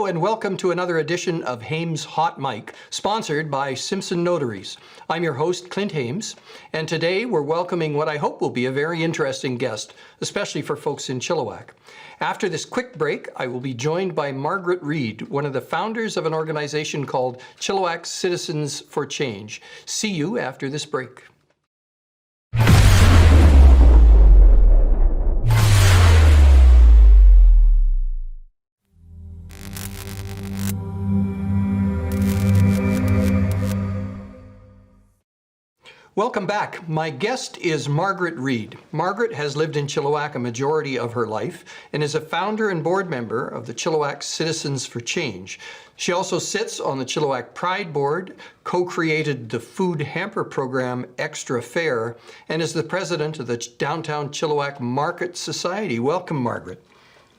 and welcome to another edition of Hames Hot Mic, sponsored by Simpson Notaries. I'm your host, Clint Hames, and today we're welcoming what I hope will be a very interesting guest, especially for folks in Chilliwack. After this quick break, I will be joined by Margaret Reid, one of the founders of an organization called Chilliwack Citizens for Change. See you after this break. Welcome back. My guest is Margaret Reid. Margaret has lived in Chilliwack a majority of her life and is a founder and board member of the Chilliwack Citizens for Change. She also sits on the Chilliwack Pride Board, co-created the food hamper program Extra Fare, and is the president of the Downtown Chilliwack Market Society. Welcome, Margaret.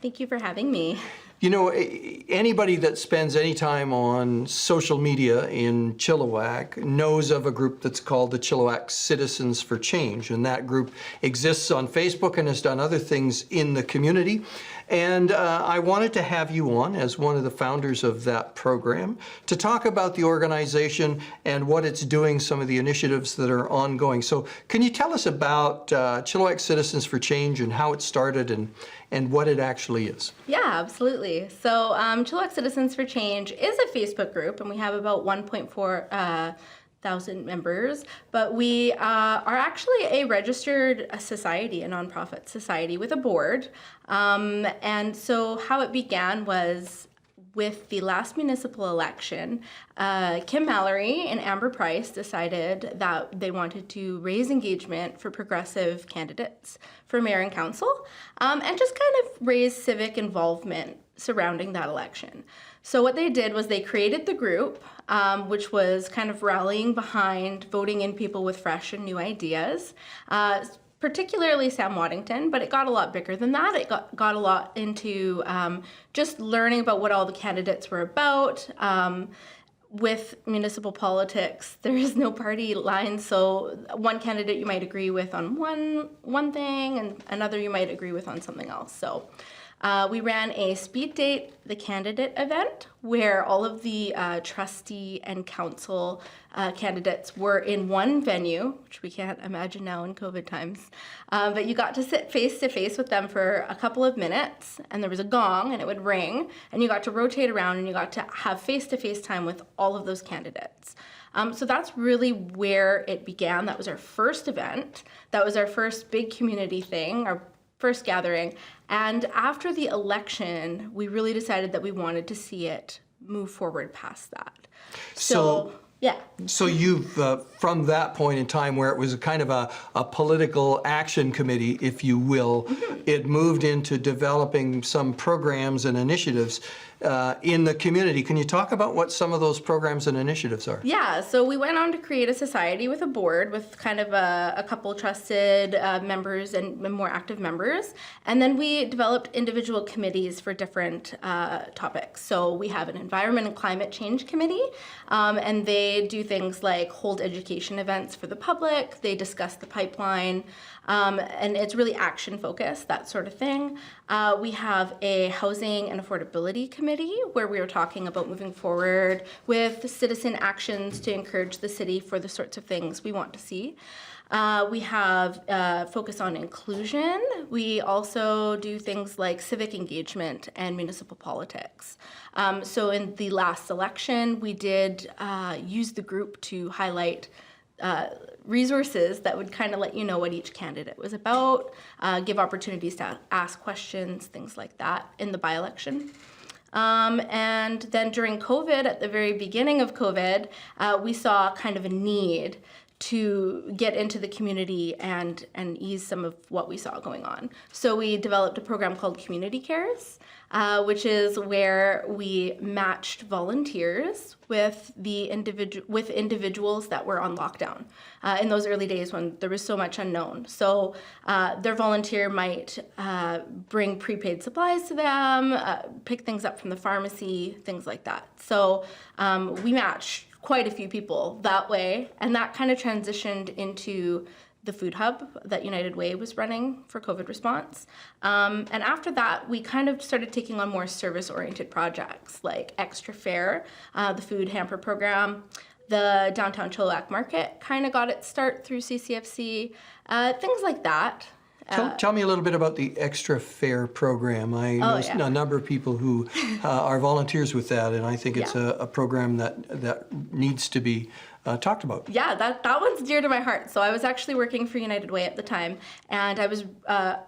Thank you for having me. You know, anybody that spends any time on social media in Chilliwack knows of a group that's called the Chilliwack Citizens for Change, and that group exists on Facebook and has done other things in the community. And I wanted to have you on as one of the founders of that program to talk about the organization and what it's doing, some of the initiatives that are ongoing. So can you tell us about Chilliwack Citizens for Change and how it started and what it actually is? Yeah, absolutely. So Chilliwack Citizens for Change is a Facebook group, and we have about 1.4 thousand members, but we are actually a registered society, a nonprofit society with a board. And so how it began was with the last municipal election. Kim Mallory and Amber Price decided that they wanted to raise engagement for progressive candidates for mayor and council, and just kind of raise civic involvement surrounding that election. So what they did was they created the group, which was kind of rallying behind voting in people with fresh and new ideas, particularly Sam Waddington, but it got a lot bigger than that. It got a lot into just learning about what all the candidates were about. With municipal politics, there is no party line, so one candidate you might agree with on one thing, and another you might agree with on something else. So we ran a speed date the candidate event where all of the trustee and council candidates were in one venue, which we can't imagine now in COVID times. But you got to sit face to face with them for a couple of minutes, and there was a gong and it would ring, and you got to rotate around and you got to have face to face time with all of those candidates. So that's really where it began. That was our first event. That was our first big community thing, our first gathering. And after the election, we really decided that we wanted to see it move forward past that. So yeah. So you've, from that point in time where it was a kind of a political action committee, if you will, it moved into developing some programs and initiatives in the community. Can you talk about what some of those programs and initiatives are? Yeah, so we went on to create a society with a board with kind of a couple trusted members and more active members. And then we developed individual committees for different topics. So we have an environment and climate change committee, and they do things like hold education events for the public. They discuss the pipeline, and it's really action focused, that sort of thing. We have a housing and affordability committee where we are talking about moving forward with citizen actions to encourage the city for the sorts of things we want to see. We have focus on inclusion. We also do things like civic engagement and municipal politics. So in the last election, we did use the group to highlight resources that would kind of let you know what each candidate was about, give opportunities to ask questions, things like that in the by-election. And then during COVID, at the very beginning of COVID, we saw kind of a need to get into the community and ease some of what we saw going on. So we developed a program called Community Cares, which is where we matched volunteers with individuals that were on lockdown in those early days when there was so much unknown. So their volunteer might bring prepaid supplies to them, pick things up from the pharmacy, things like that. So we matched quite a few people that way, and that kind of transitioned into the food hub that United Way was running for COVID response. And after that, we kind of started taking on more service-oriented projects like Extra Fare, the food hamper program. The downtown Chilliwack Market kind of got its start through CCFC, things like that. Tell me a little bit about the Extra Fare program. I know a number of people who are volunteers with that, and I think it's a program that needs to be talked about. Yeah, that one's dear to my heart. So I was actually working for United Way at the time, and I was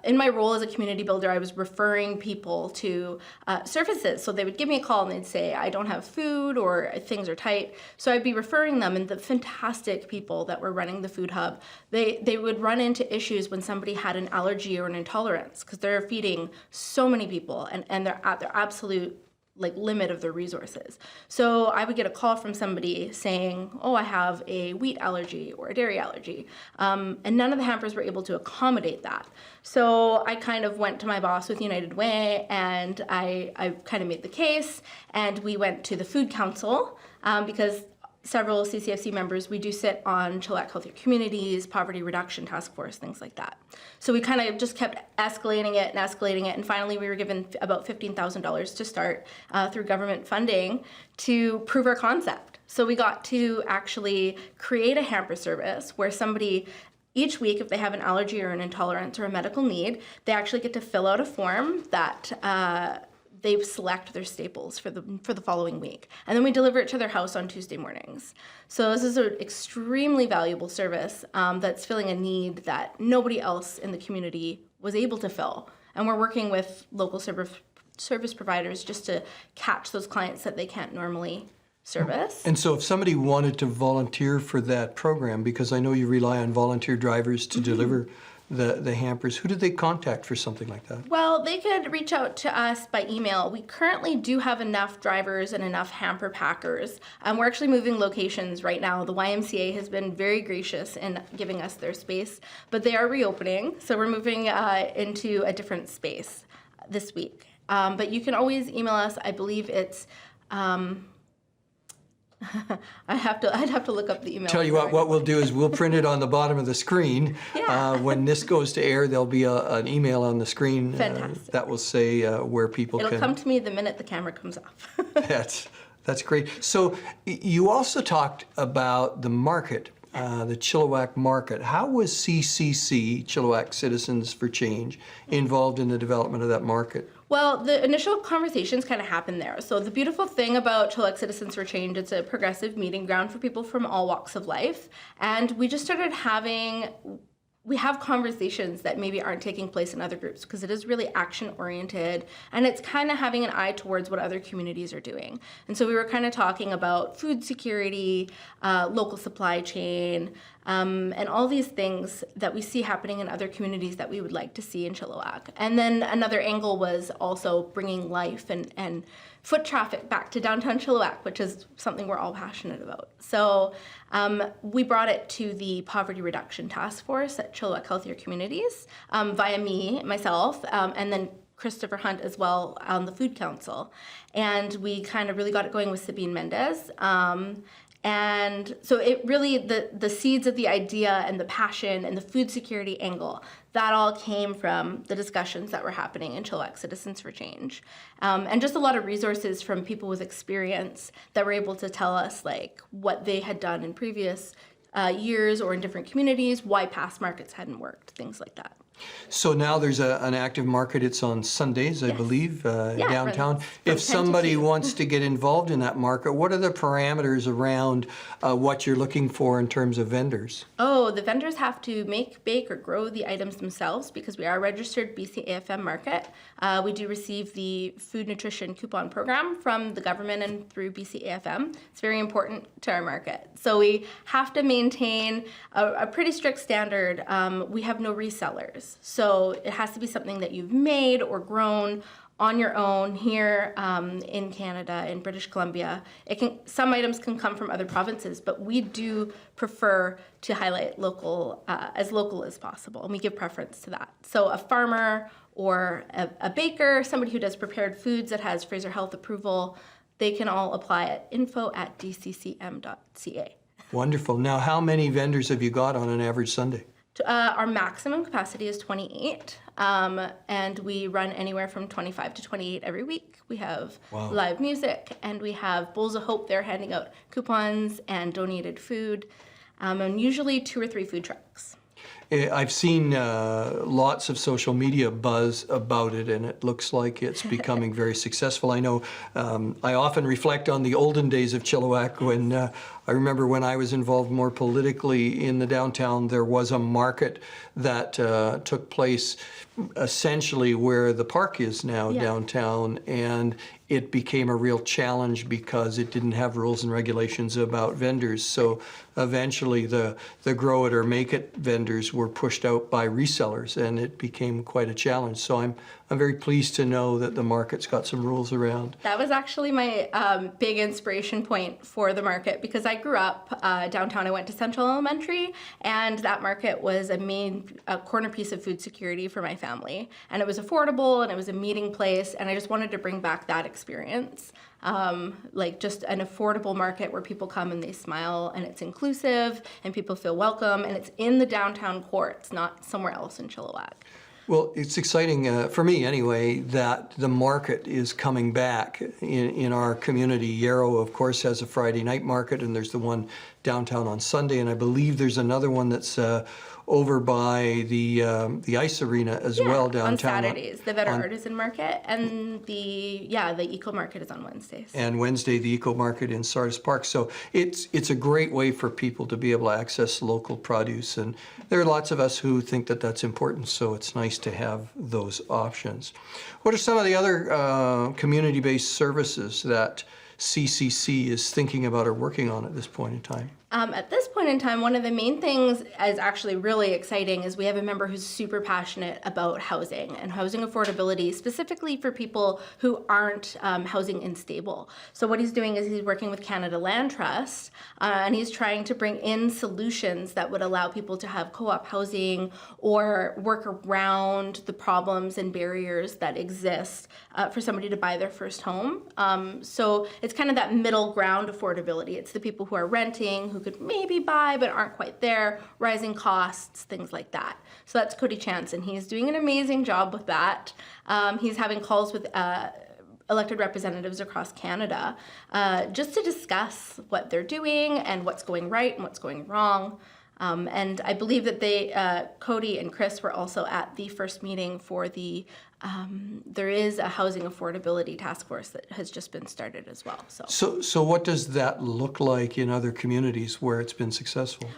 in my role as a community builder, I was referring people to services. So they would give me a call and they'd say, I don't have food or things are tight. So I'd be referring them, and the fantastic people that were running the food hub, they would run into issues when somebody had an allergy or an intolerance, because they're feeding so many people and they're at their absolute limit of their resources. So I would get a call from somebody saying, oh, I have a wheat allergy or a dairy allergy. And none of the hampers were able to accommodate that. So I kind of went to my boss with United Way, and I kind of made the case, and we went to the Food Council because several CCFC members, we do sit on Chilliwack Healthier Communities, Poverty Reduction Task Force, things like that. So we kind of just kept escalating it, and finally we were given about $15,000 to start through government funding to prove our concept. So we got to actually create a hamper service where somebody, each week, if they have an allergy or an intolerance or a medical need, they actually get to fill out a form that they select their staples for the following week. And then we deliver it to their house on Tuesday mornings. So this is an extremely valuable service that's filling a need that nobody else in the community was able to fill. And we're working with local service providers just to catch those clients that they can't normally service. And so if somebody wanted to volunteer for that program, because I know you rely on volunteer drivers to deliver the hampers, who did they contact for something like that? Well, they could reach out to us by email. We currently do have enough drivers and enough hamper packers. We're actually moving locations right now. The YMCA has been very gracious in giving us their space, but they are reopening, so we're moving into a different space this week. But you can always email us. I believe it's I'd have to look up the email. Tell you what we'll do is we'll print it on the bottom of the screen. Yeah. When this goes to air, there'll be an email on the screen that will say where people It'll come to me the minute the camera comes off. That's great. So you also talked about the market, the Chilliwack market. How was CCC, Chilliwack Citizens for Change, involved in the development of that market? Well, the initial conversations kind of happened there. So the beautiful thing about Chilliwack Citizens for Change, it's a progressive meeting ground for people from all walks of life. And we just started we have conversations that maybe aren't taking place in other groups because it is really action-oriented, and it's kind of having an eye towards what other communities are doing. And so we were kind of talking about food security, local supply chain, and all these things that we see happening in other communities that we would like to see in Chilliwack. And then another angle was also bringing life and foot traffic back to downtown Chilliwack, which is something we're all passionate about. So we brought it to the Poverty Reduction Task Force at Chilliwack Healthier Communities via myself, and then Christopher Hunt as well on the Food Council. And we kind of really got it going with Sabine Mendez. And so it really, the seeds of the idea and the passion and the food security angle, that all came from the discussions that were happening in Chilliwack Citizens for Change. And just a lot of resources from people with experience that were able to tell us what they had done in previous years or in different communities, why past markets hadn't worked, things like that. So now there's an active market. It's on Sundays, I believe, downtown. If 10 to somebody 2. wants to get involved in that market, what are the parameters around what you're looking for in terms of vendors? Oh, the vendors have to make, bake, or grow the items themselves because we are a registered BCAFM market. We do receive the food nutrition coupon program from the government and through BCAFM. It's very important to our market. So we have to maintain a pretty strict standard. We have no resellers. So it has to be something that you've made or grown on your own here in Canada, in British Columbia. Some items can come from other provinces, but we do prefer to highlight local as possible, and we give preference to that. So a farmer or a baker, somebody who does prepared foods that has Fraser Health approval, they can all apply at info@dccm.ca. Wonderful. Now, how many vendors have you got on an average Sunday? Our maximum capacity is 28, and we run anywhere from 25 to 28 every week. We have live music, and we have Bowls of Hope there handing out coupons and donated food, and usually 2 or 3 food trucks. I've seen lots of social media buzz about it, and it looks like it's becoming very successful. I know I often reflect on the olden days of Chilliwack when I remember when I was involved more politically in the downtown, there was a market that took place essentially where the park is now downtown, and it became a real challenge because it didn't have rules and regulations about vendors. So eventually the grow it or make it vendors were pushed out by resellers, and it became quite a challenge. So I'm very pleased to know that the market's got some rules around. That was actually my big inspiration point for the market, because I grew up downtown. I went to Central Elementary, and that market was a corner piece of food security for my family. And it was affordable, and it was a meeting place, and I just wanted to bring back that experience. Like just an affordable market where people come and they smile, and it's inclusive, and people feel welcome, and it's in the downtown core. It's not somewhere else in Chilliwack. Well, it's exciting, for me anyway, that the market is coming back in our community. Yarrow, of course, has a Friday night market, and there's the one downtown on Sunday, and I believe there's another one that's over by the ice arena as well downtown. On Saturdays, the Better Artisan Market, and the Eco Market is on Wednesdays. And Wednesday, the Eco Market in Sardis Park. So it's a great way for people to be able to access local produce, and there are lots of us who think that that's important, so it's nice to have those options. What are some of the other community-based services that CCC is thinking about or working on at this point in time? At this point in time, one of the main things is actually really exciting is we have a member who's super passionate about housing and housing affordability, specifically for people who aren't housing unstable. So what he's doing is he's working with Canada Land Trust, and he's trying to bring in solutions that would allow people to have co-op housing or work around the problems and barriers that exist for somebody to buy their first home. So it's kind of that middle ground affordability. It's the people who are renting, who could maybe buy but aren't quite there, rising costs, things like that. So that's Cody Chance, and he's doing an amazing job with that. He's having calls with elected representatives across Canada just to discuss what they're doing and what's going right and what's going wrong. And I believe that Cody and Chris were also at the first meeting for there is a housing affordability task force that has just been started as well. So what does that look like in other communities where it's been successful?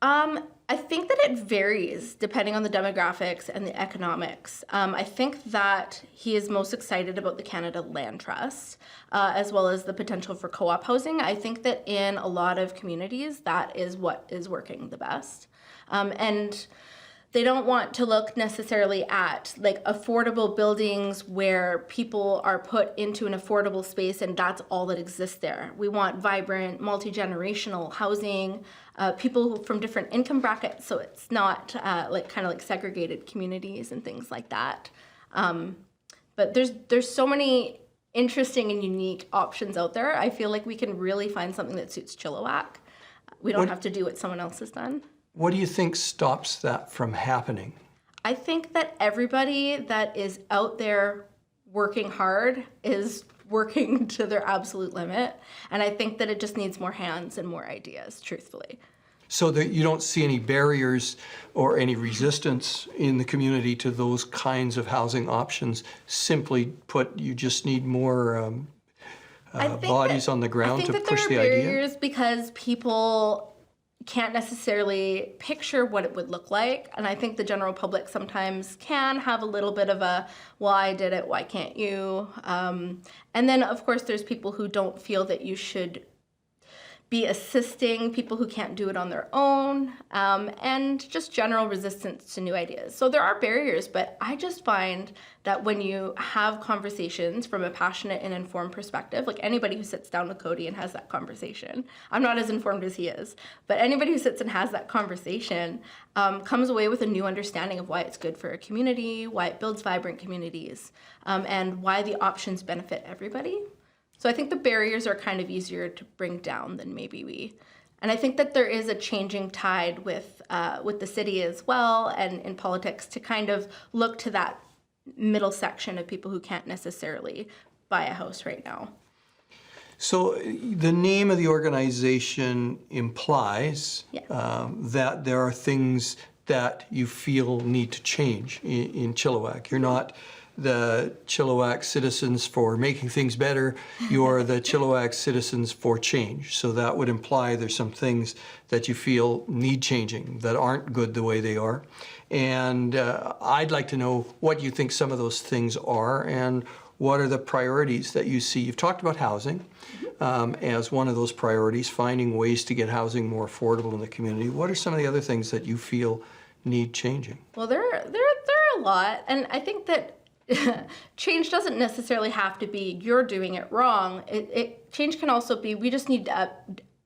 I think that it varies depending on the demographics and the economics. I think that he is most excited about the Canada Land Trust, as well as the potential for co-op housing. I think that in a lot of communities, that is what is working the best. And they don't want to look necessarily at like affordable buildings where people are put into an affordable space and that's all that exists there. We want vibrant, multi-generational housing, people from different income brackets, so it's not kind of like segregated communities and things like that. But there's so many interesting and unique options out there. I feel like we can really find something that suits Chilliwack. We don't have to do what someone else has done. What do you think stops that from happening? I think that everybody that is out there working hard is working to their absolute limit. And I think that it just needs more hands and more ideas, truthfully. So that you don't see any barriers or any resistance in the community to those kinds of housing options. Simply put, you just need more bodies on the ground to push the idea? I think that there are barriers because people can't necessarily picture what it would look like. And I think the general public sometimes can have a little bit of a, well, I did it, why can't you? And then, of course, there's people who don't feel that you should be assisting people who can't do it on their own, and just general resistance to new ideas. So there are barriers, but I just find that when you have conversations from a passionate and informed perspective, like anybody who sits down with Cody and has that conversation, I'm not as informed as he is, but anybody who sits and has that conversation comes away with a new understanding of why it's good for a community, why it builds vibrant communities, and why the options benefit everybody. So I think the barriers are kind of easier to bring down than maybe we And I think that there is a changing tide with the city as well, and in politics, to kind of look to that middle section of people who can't necessarily buy a house right now. So the name of the organization implies that there are things that you feel need to change in Chilliwack. You're not the Chilliwack Citizens for making things better, you're the Chilliwack Citizens for change. So that would imply there's some things that you feel need changing, that aren't good the way they are. And I'd like to know what you think some of those things are, and what are the priorities that you see. You've talked about housing as one of those priorities, finding ways to get housing more affordable in the community. What are some of the other things that you feel need changing? Well, there are a lot, and I think that change doesn't necessarily have to be you're doing it wrong. Change can also be we just need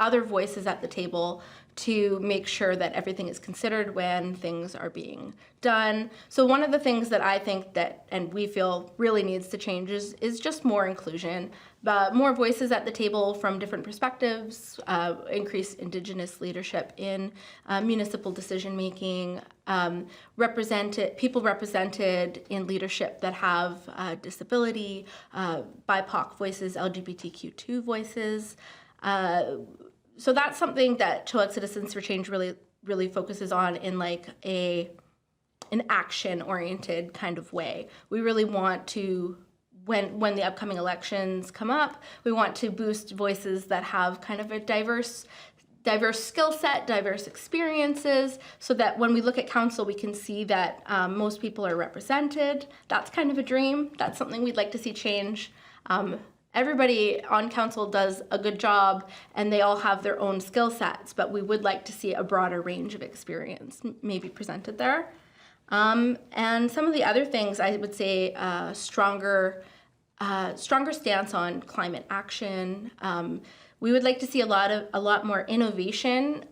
other voices at the table to make sure that everything is considered when things are being done. So one of the things that I think that, and we feel really needs to change is just more inclusion, but more voices at the table from different perspectives, increased Indigenous leadership in municipal decision-making, people represented in leadership that have disability, BIPOC voices, LGBTQ2 voices. So that's something that Chilliwack Citizens for Change really focuses on in like an action-oriented kind of way. We really want to, when the upcoming elections come up, we want to boost voices that have kind of a diverse skill set, diverse experiences, so that when we look at council, we can see that most people are represented. That's kind of a dream. That's something we'd like to see change. Everybody on council does a good job, and they all have their own skill sets, but we would like to see a broader range of experience maybe presented there. And some of the other things, I would say stronger stance on climate action. We would like to see a lot more innovation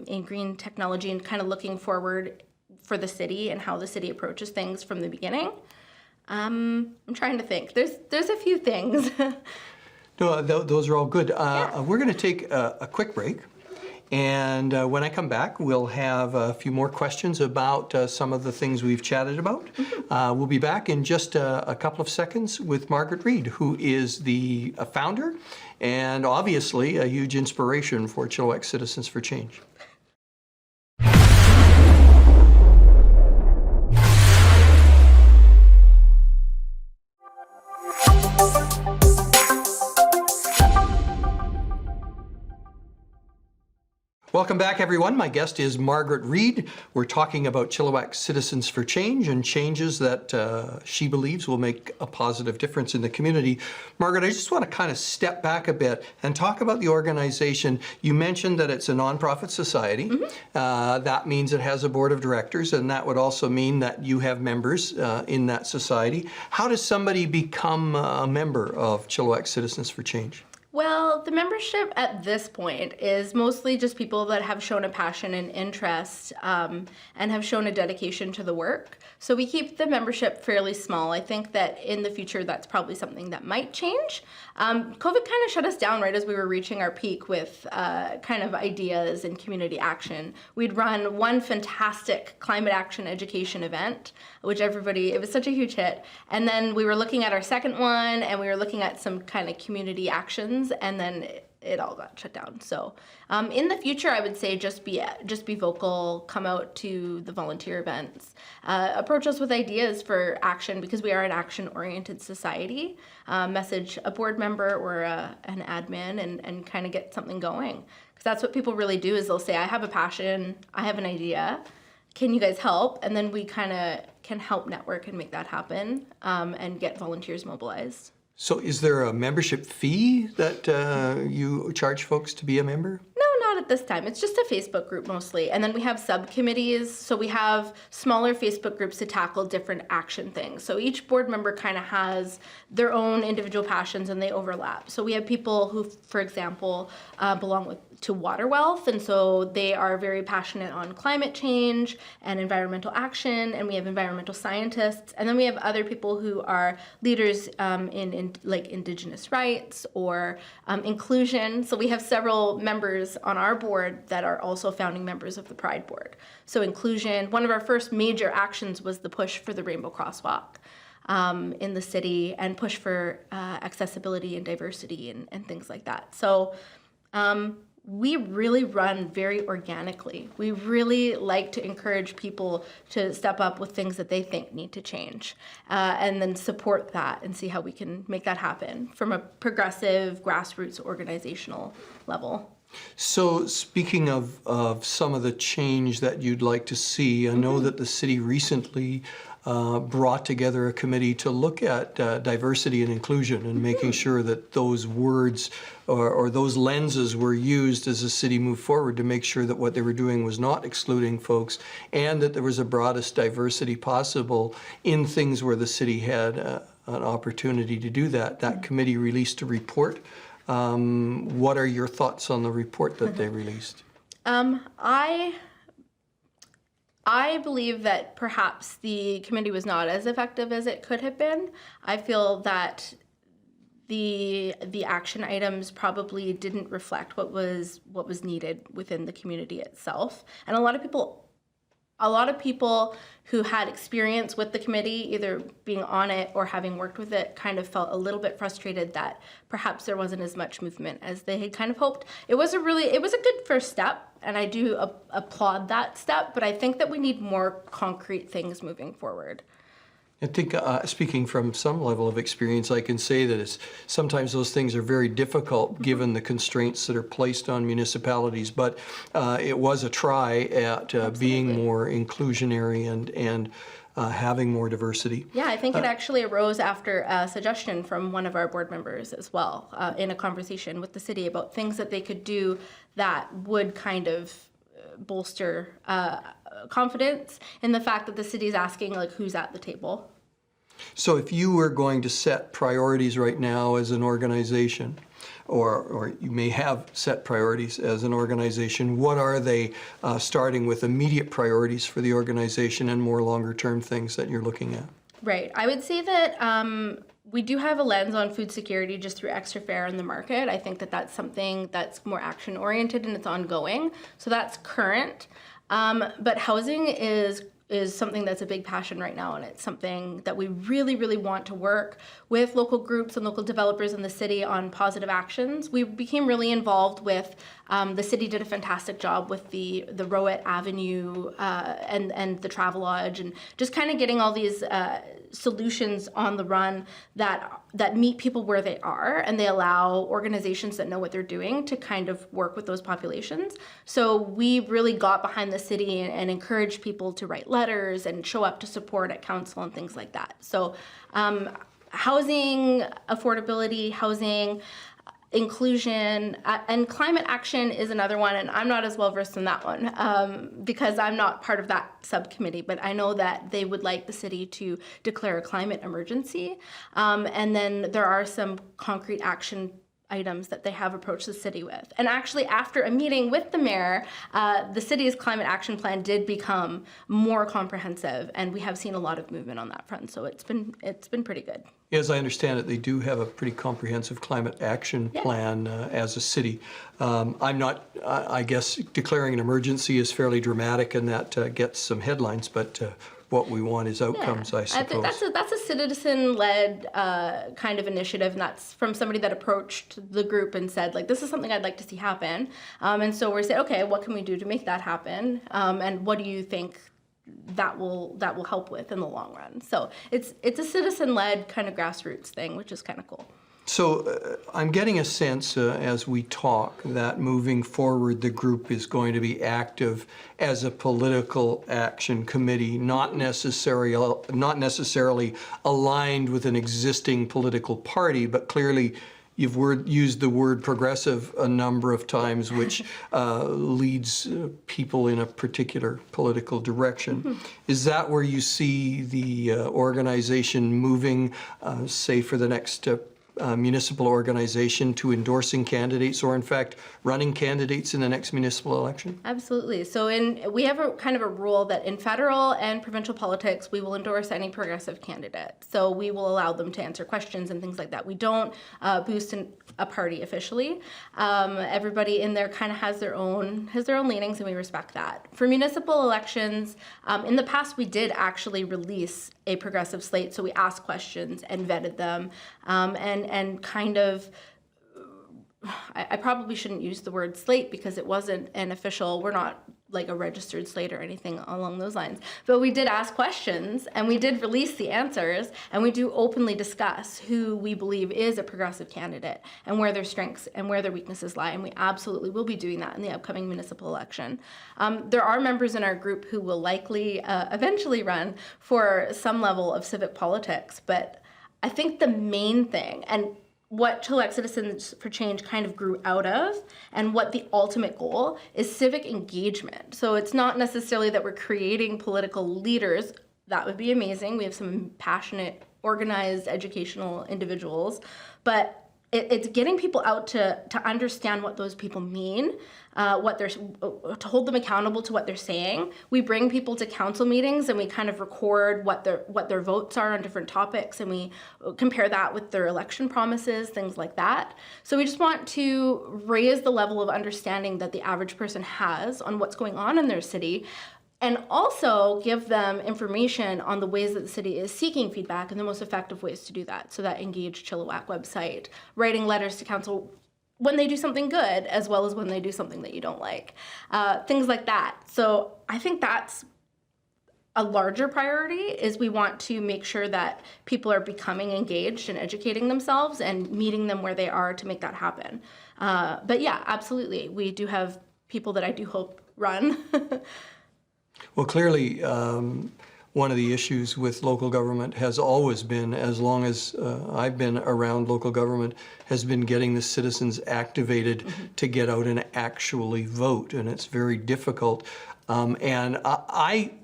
in green technology, and kind of looking forward for the city and how the city approaches things from the beginning. I'm trying to think. There's a few things. No, those are all good. We're going to take a quick break, and when I come back, we'll have a few more questions about some of the things we've chatted about. We'll be back in just a couple of seconds with Margaret Reid, who is the founder and obviously a huge inspiration for Chilliwack Citizens for Change. Welcome back, everyone. My guest is Margaret Reid. We're talking about Chilliwack Citizens for Change and changes that she believes will make a positive difference in the community. Margaret, I just want to kind of step back a bit and talk about the organization. You mentioned that it's a nonprofit society. That means it has a board of directors, and that would also mean that you have members in that society. How does somebody become a member of Chilliwack Citizens for Change? Well, the membership at this point is mostly just people that have shown a passion and interest and have shown a dedication to the work. So we keep the membership fairly small. I think that in the future, that's probably something that might change. COVID kind of shut us down right as we were reaching our peak with kind of ideas and community action. We'd run one fantastic climate action education event, which it was such a huge hit. And then we were looking at our second one, and we were looking at some kind of community actions, and then it all got shut down. So in the future, I would say just be vocal, come out to the volunteer events, approach us with ideas for action, because we are an action-oriented society. Message a board member or an admin and kind of get something going. Because that's what people really do, is they'll say, I have a passion, I have an idea, can you guys help? And then we kind of can help network and make that happen and get volunteers mobilized. So is there a membership fee that you charge folks to be a member? No, not at this time. It's just a Facebook group mostly. And then we have subcommittees. So we have smaller Facebook groups to tackle different action things. So each board member kind of has their own individual passions, and they overlap. So we have people who, for example, belong to water wealth, and so they are very passionate on climate change and environmental action, and we have environmental scientists, and then we have other people who are leaders in like Indigenous rights or inclusion. So we have several members on our board that are also founding members of the Pride Board. So inclusion, one of our first major actions was the push for the Rainbow Crosswalk in the city, and push for accessibility and diversity and things like that. So we really run very organically. We really like to encourage people to step up with things that they think need to change, and then support that and see how we can make that happen from a progressive grassroots organizational level. So speaking of some of the change that you'd like to see, I know that the city recently brought together a committee to look at diversity and inclusion and making sure that those words or those lenses were used as the city moved forward to make sure that what they were doing was not excluding folks, and that there was the broadest diversity possible in things where the city had an opportunity to do that. That committee released a report. What are your thoughts on the report that they released? I believe that perhaps the committee was not as effective as it could have been. I feel that the action items probably didn't reflect what was needed within the community itself. And a lot of people who had experience with the committee, either being on it or having worked with it, kind of felt a little bit frustrated that perhaps there wasn't as much movement as they had kind of hoped. It was a good first step, and I do applaud that step, but I think that we need more concrete things moving forward. I think, speaking from some level of experience, I can say that sometimes those things are very difficult given the constraints that are placed on municipalities. But it was a try at being more inclusionary and having more diversity. Yeah, I think it actually arose after a suggestion from one of our board members as well, in a conversation with the city about things that they could do that would kind of bolster confidence in the fact that the city is asking, like, who's at the table. So if you were going to set priorities right now as an organization, or you may have set priorities as an organization, what are they, starting with immediate priorities for the organization and more longer-term things that you're looking at? Right. I would say that we do have a lens on food security just through extra fare in the market. I think that that's something that's more action-oriented and it's ongoing. So that's current. But housing is something that's a big passion right now, and it's something that we really, really want to work with local groups and local developers in the city on positive actions. We became really involved with, the city did a fantastic job with the Rowett Avenue and the Travelodge, and just kind of getting all these solutions on the run that meet people where they are, and they allow organizations that know what they're doing to kind of work with those populations. So we really got behind the city and encouraged people to write letters and show up to support at council and things like that. So housing affordability, housing inclusion, and climate action is another one, and I'm not as well versed in that one because I'm not part of that subcommittee, but I know that they would like the city to declare a climate emergency, and then there are some concrete action items that they have approached the city with. And actually, after a meeting with the mayor, the city's climate action plan did become more comprehensive, and we have seen a lot of movement on that front. So it's been pretty good. As I understand it, they do have a pretty comprehensive climate action plan as a city. I'm not, I guess, declaring an emergency is fairly dramatic, and that gets some headlines, but what we want is outcomes, I suppose. That's a citizen-led kind of initiative, and that's from somebody that approached the group and said, like, this is something I'd like to see happen. And so we're saying, okay, what can we do to make that happen? And what do you think that will help with in the long run? So it's a citizen-led kind of grassroots thing, which is kind of cool. So I'm getting a sense as we talk that moving forward the group is going to be active as a political action committee, not necessarily aligned with an existing political party, but clearly you've used the word progressive a number of times, which leads people in a particular political direction. Mm-hmm. Is that where you see the organization moving, say, for the next municipal organization to endorsing candidates or in fact running candidates in the next municipal election? Absolutely. So we have a kind of a rule that in federal and provincial politics, we will endorse any progressive candidate. So we will allow them to answer questions and things like that. We don't boost a party officially. Everybody in there kind of has their own leanings, and we respect that. For municipal elections, in the past, we did actually release a progressive slate. So we asked questions and vetted them, and kind of, I probably shouldn't use the word slate because it wasn't an official, we're not like a registered slate or anything along those lines. But we did ask questions and we did release the answers, and we do openly discuss who we believe is a progressive candidate and where their strengths and where their weaknesses lie. And we absolutely will be doing that in the upcoming municipal election. There are members in our group who will likely eventually run for some level of civic politics, but I think the main thing, and what Chilliwack Citizens for Change kind of grew out of, and what the ultimate goal is, civic engagement. So it's not necessarily that we're creating political leaders. That would be amazing. We have some passionate, organized, educational individuals, but it's getting people out to understand what those people mean, to hold them accountable to what they're saying. We bring people to council meetings and we kind of record what their votes are on different topics, and we compare that with their election promises, things like that. So we just want to raise the level of understanding that the average person has on what's going on in their city, and also give them information on the ways that the city is seeking feedback and the most effective ways to do that. So that Engage Chilliwack website, writing letters to council when they do something good, as well as when they do something that you don't like, things like that. So I think that's a larger priority, is we want to make sure that people are becoming engaged and educating themselves and meeting them where they are to make that happen. But yeah, absolutely. We do have people that I do hope run. Well, clearly, one of the issues with local government has always been, as long as I've been around local government, has been getting the citizens activated to get out and actually vote, and it's very difficult. And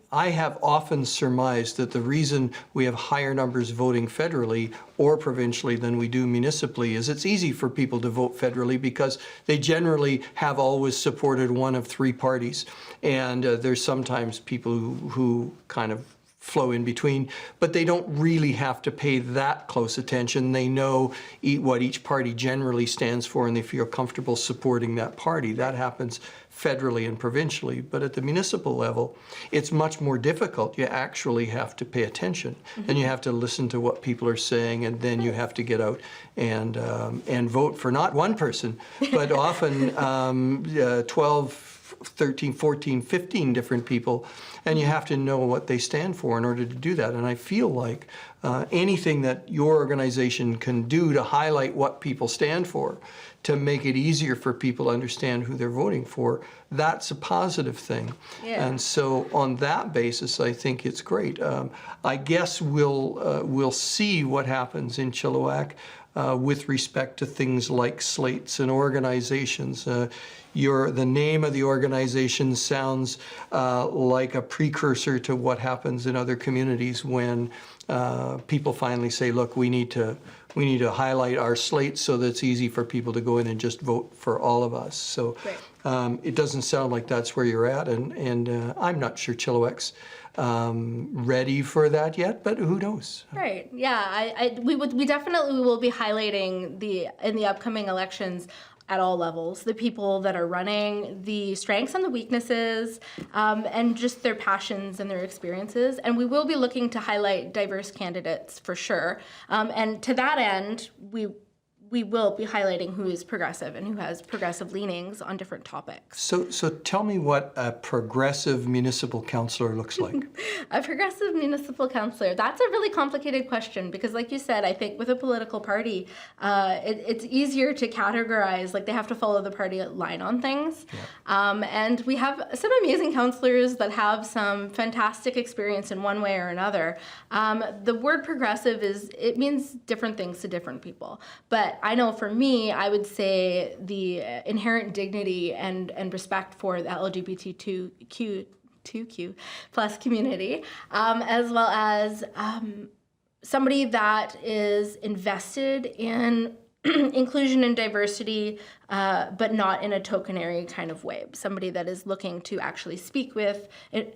I have often surmised that the reason we have higher numbers voting federally or provincially than we do municipally is it's easy for people to vote federally because they generally have always supported one of three parties. And there's sometimes people who kind of flow in between, but they don't really have to pay that close attention. They know what each party generally stands for, and they feel comfortable supporting that party. That happens federally and provincially, but at the municipal level, it's much more difficult. You actually have to pay attention, and you have to listen to what people are saying, and then you have to get out and vote for not one person, but often 12, 13, 14, 15 different people, and you have to know what they stand for in order to do that. And I feel like anything that your organization can do to highlight what people stand for, to make it easier for people to understand who they're voting for, that's a positive thing. Yeah. And so on that basis, I think it's great. I guess we'll see what happens in Chilliwack with respect to things like slates and organizations. The name of the organization sounds like a precursor to what happens in other communities when people finally say, look, we need to highlight our slate so that it's easy for people to go in and just vote for all of us. So it doesn't sound like that's where you're at, and I'm not sure Chilliwack's ready for that yet, but who knows? Right. Yeah. We definitely will be highlighting in the upcoming elections at all levels, the people that are running, the strengths and the weaknesses, and just their passions and their experiences. And we will be looking to highlight diverse candidates for sure. And to that end, we will be highlighting who is progressive and who has progressive leanings on different topics. So tell me what a progressive municipal councillor looks like. A progressive municipal councillor, that's a really complicated question because like you said, I think with a political party, it's easier to categorize, like they have to follow the party line on things. Yeah. And we have some amazing councillors that have some fantastic experience in one way or another. The word progressive it means different things to different people. But I know for me, I would say the inherent dignity and respect for the LGBTQ plus community, as well as somebody that is invested in inclusion and diversity, but not in a tokenary kind of way. Somebody that is looking to actually speak with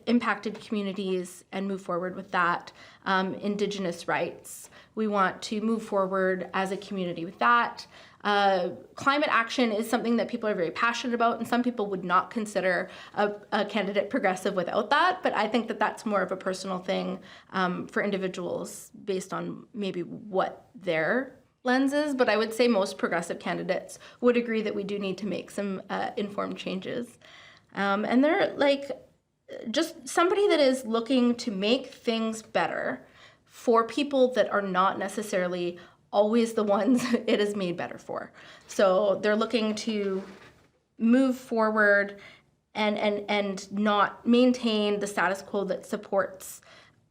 impacted communities and move forward with that. Indigenous rights. We want to move forward as a community with that. Climate action is something that people are very passionate about, and some people would not consider a candidate progressive without that, but I think that that's more of a personal thing for individuals based on maybe what their lens is, but I would say most progressive candidates would agree that we do need to make some informed changes. And they're like just somebody that is looking to make things better for people that are not necessarily always the ones it is made better for. So they're looking to move forward and not maintain the status quo that supports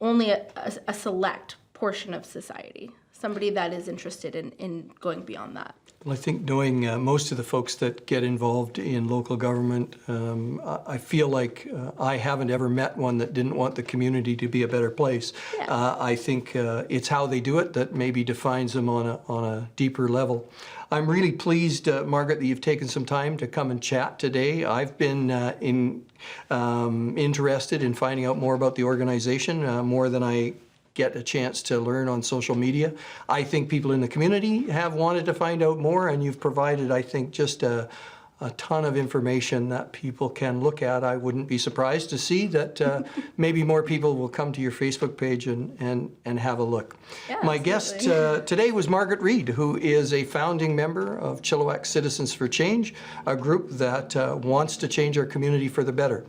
only a select portion of society. Somebody that is interested in going beyond that. Well, I think knowing most of the folks that get involved in local government, I feel like I haven't ever met one that didn't want the community to be a better place. Yeah. I think it's how they do it that maybe defines them on a deeper level. I'm really pleased, Margaret, that you've taken some time to come and chat today. I've been interested in finding out more about the organization, more than I get a chance to learn on social media. I think people in the community have wanted to find out more, and you've provided, I think, just a ton of information that people can look at. I wouldn't be surprised to see that maybe more people will come to your Facebook page and have a look. Yeah, My absolutely. guest today was Margaret Reid, who is a founding member of Chilliwack Citizens for Change, a group that wants to change our community for the better.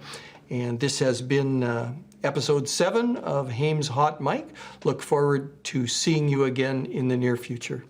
And this has been Episode 7 of Hames Hot Mic. Look forward to seeing you again in the near future.